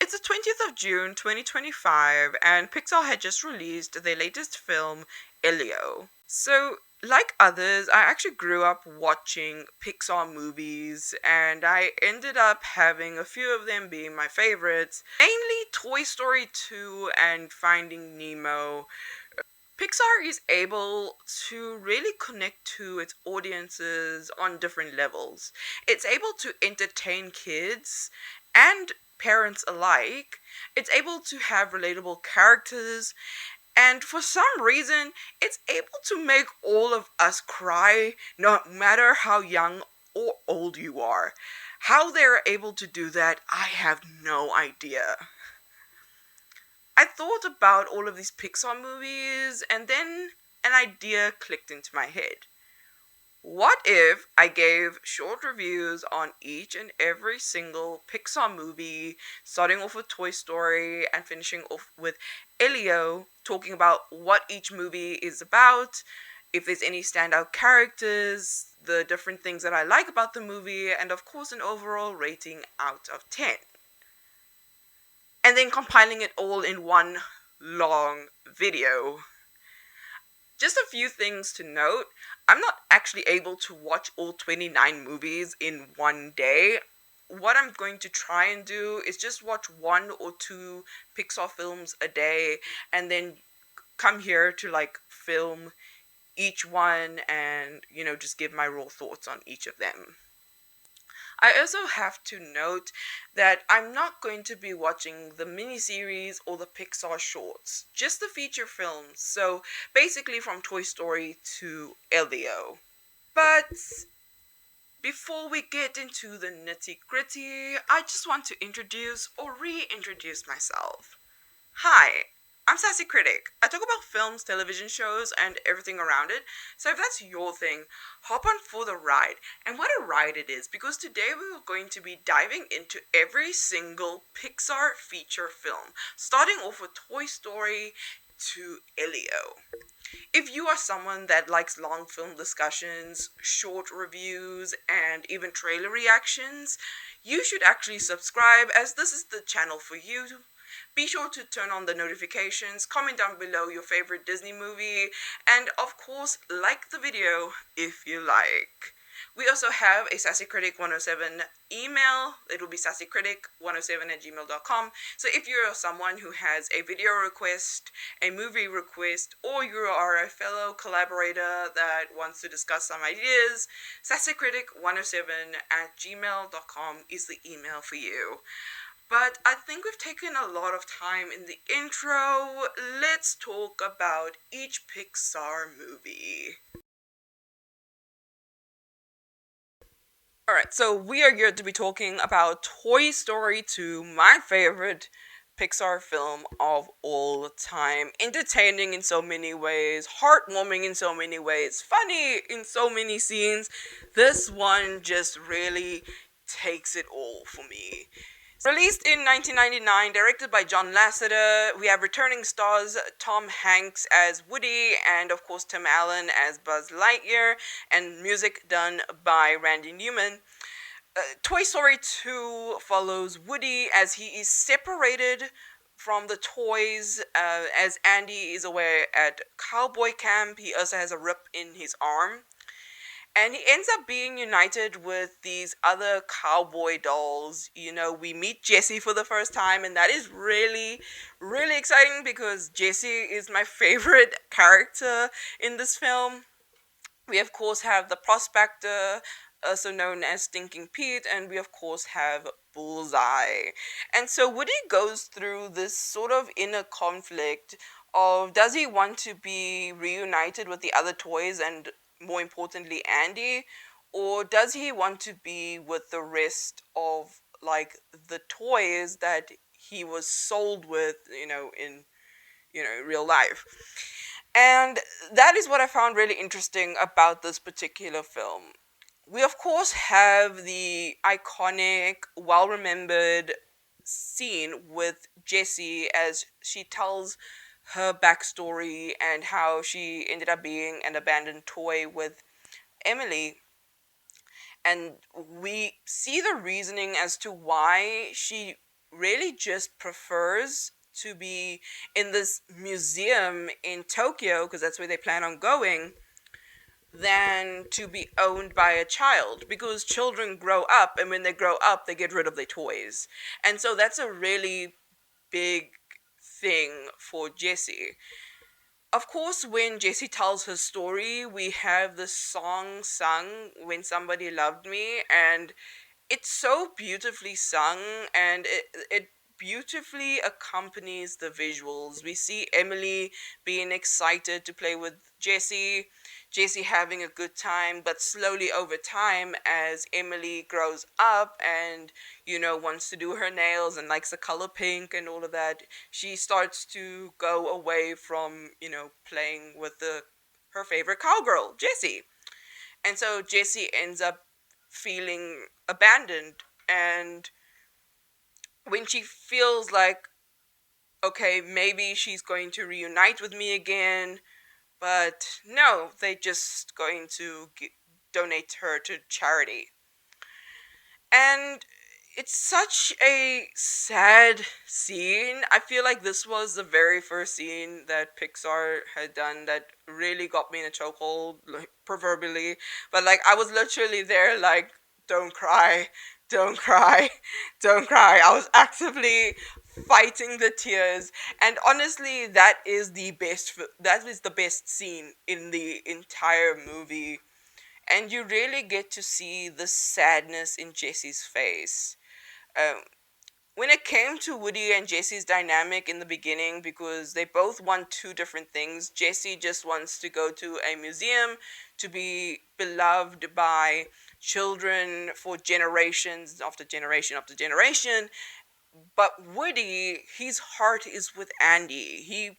It's the 20th of June 2025, and Pixar had just released their latest film, Elio. So, like others, I actually grew up watching Pixar movies, and I ended up having a few of them being my favorites, mainly Toy Story 2 and Finding Nemo. Pixar is able to really connect to its audiences on different levels. It's able to entertain kids and parents alike. It's able to have relatable characters, and for some reason, it's able to make all of us cry, no matter how young or old you are. How they're able to do that, I have no idea. I thought about all of these Pixar movies, and then an idea clicked into my head. What if I gave short reviews on each and every single Pixar movie, starting off with Toy Story and finishing off with Elio, talking about what each movie is about, if there's any standout characters, the different things that I like about the movie, and of course, an overall rating out of 10, and then compiling it all in one long video. Just a few things to note. I'm not actually able to watch all 29 movies in one day. What I'm going to try and do is just watch one or two Pixar films a day and then come here to film each one and just give my raw thoughts on each of them. I also have to note that I'm not going to be watching the miniseries or the Pixar shorts, just the feature films. So basically from Toy Story to Elio. But before we get into the nitty gritty, I just want to introduce or reintroduce myself. Hi, I'm Sassy Critic. I talk about films, television shows, and everything around it. So if that's your thing, hop on for the ride. And what a ride it is, because today we are going to be diving into every single Pixar feature film, starting off with Toy Story to Elio. If you are someone that likes long film discussions, short reviews, and even trailer reactions, you should actually subscribe, as this is the channel for you. Be sure to turn on the notifications, comment down below your favorite Disney movie, and of course, like the video if you like. We also have a Sassy Critic 107 email. It will be sassycritic107@gmail.com. So if you're someone who has a video request, a movie request, or you are a fellow collaborator that wants to discuss some ideas, sassycritic107@gmail.com is the email for you. But I think we've taken a lot of time in the intro. Let's talk about each Pixar movie. Alright, so we are here to be talking about Toy Story 2, my favorite Pixar film of all time. Entertaining in so many ways, heartwarming in so many ways, funny in so many scenes. This one just really takes it all for me. Released in 1999, directed by John Lasseter, we have returning stars Tom Hanks as Woody and of course Tim Allen as Buzz Lightyear, and music done by Randy Newman. Toy Story 2 follows Woody as he is separated from the toys, as Andy is away at cowboy camp. He also has a rip in his arm. And he ends up being united with these other cowboy dolls. We meet Jessie for the first time, and that is really, really exciting because Jessie is my favorite character in this film. We, of course, have the Prospector, also known as Stinking Pete, and we, of course, have Bullseye. And so Woody goes through this sort of inner conflict of, does he want to be reunited with the other toys and, more importantly, Andy, or does he want to be with the rest of the toys that he was sold with, in real life. And that is what I found really interesting about this particular film. We, of course, have the iconic, well remembered scene with Jessie as she tells her backstory and how she ended up being an abandoned toy with Emily. And we see the reasoning as to why she really just prefers to be in this museum in Tokyo, because that's where they plan on going, than to be owned by a child, because children grow up, and when they grow up they get rid of their toys. And so that's a really big thing for Jesse. Of course, when Jesse tells her story, we have the song sung, When Somebody Loved Me, and it's so beautifully sung, and it beautifully accompanies the visuals. We see Emily being excited to play with Jesse, Jesse having a good time, but slowly over time, as Emily grows up and, wants to do her nails and likes the color pink and all of that, she starts to go away from, playing with her favorite cowgirl, Jessie. And so Jessie ends up feeling abandoned. And when she feels like, okay, maybe she's going to reunite with me again, but no, they just going to donate her to charity. And it's such a sad scene. I feel like this was the very first scene that Pixar had done that really got me in a chokehold, like, proverbially. But like, I was literally there, like, don't cry, don't cry, don't cry. I was actively fighting the tears, and honestly, that is the best scene in the entire movie. And you really get to see the sadness in Jesse's face. Um, when it came to Woody and Jesse's dynamic in the beginning, because they both want two different things. Jesse just wants to go to a museum to be beloved by children for generations after generation after generation. But Woody, his heart is with Andy. He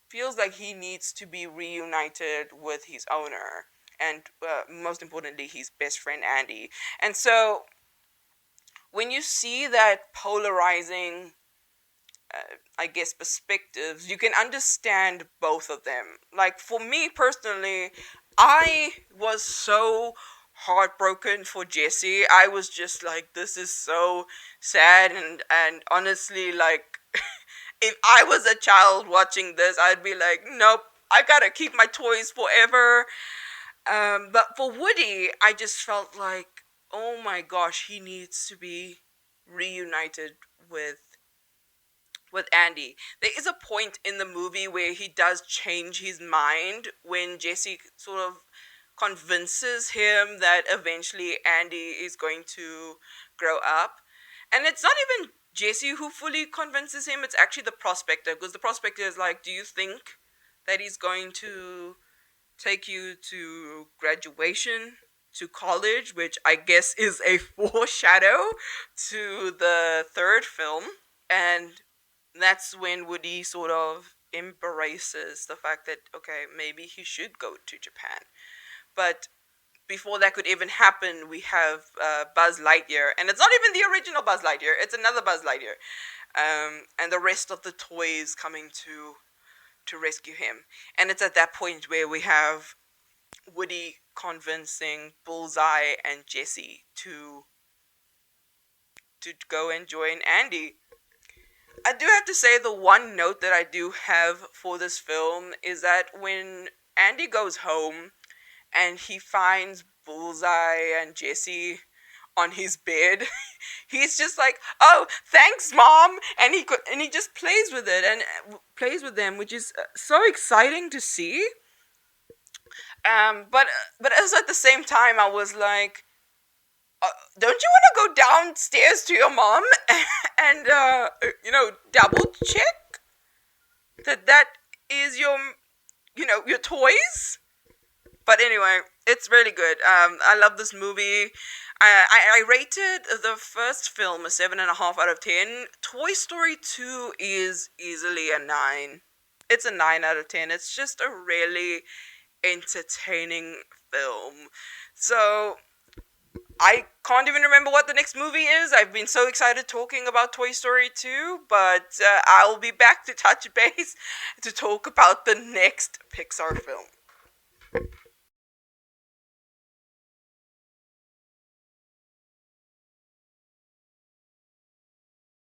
feels like he needs to be reunited with his owner, and most importantly, his best friend Andy. And so when you see that polarizing, I guess, perspectives, you can understand both of them. Like, for me personally, I was so heartbroken for Jesse. I was just like, this is so sad, and honestly, like, if I was a child watching this, I'd be like, nope, I gotta keep my toys forever. But for Woody, I just felt like, oh my gosh, he needs to be reunited with Andy. There is a point in the movie where he does change his mind when Jesse sort of convinces him that eventually Andy is going to grow up. And it's not even Jesse who fully convinces him, it's actually the prospector, because the prospector is like, do you think that he's going to take you to graduation, to college, which I guess is a foreshadow to the third film. And that's when Woody sort of embraces the fact that, okay, maybe he should go to Japan. But before that could even happen, we have Buzz Lightyear, and it's not even the original Buzz Lightyear; it's another Buzz Lightyear, and the rest of the toys coming to rescue him. And it's at that point where we have Woody convincing Bullseye and Jesse to go and join Andy. I do have to say, the one note that I do have for this film is that when Andy goes home and he finds Bullseye and Jesse on his bed, he's just like, "Oh, thanks, Mom," and he just plays with it and plays with them, which is so exciting to see. But also at the same time, I was like, don't you want to go downstairs to your mom and double check that is your toys? But anyway, it's really good. I love this movie. I rated the first film a 7.5 out of 10. Toy Story 2 is easily a 9. It's a 9 out of 10. It's just a really entertaining film. So I can't even remember what the next movie is. I've been so excited talking about Toy Story 2, but I'll be back to touch base to talk about the next Pixar film.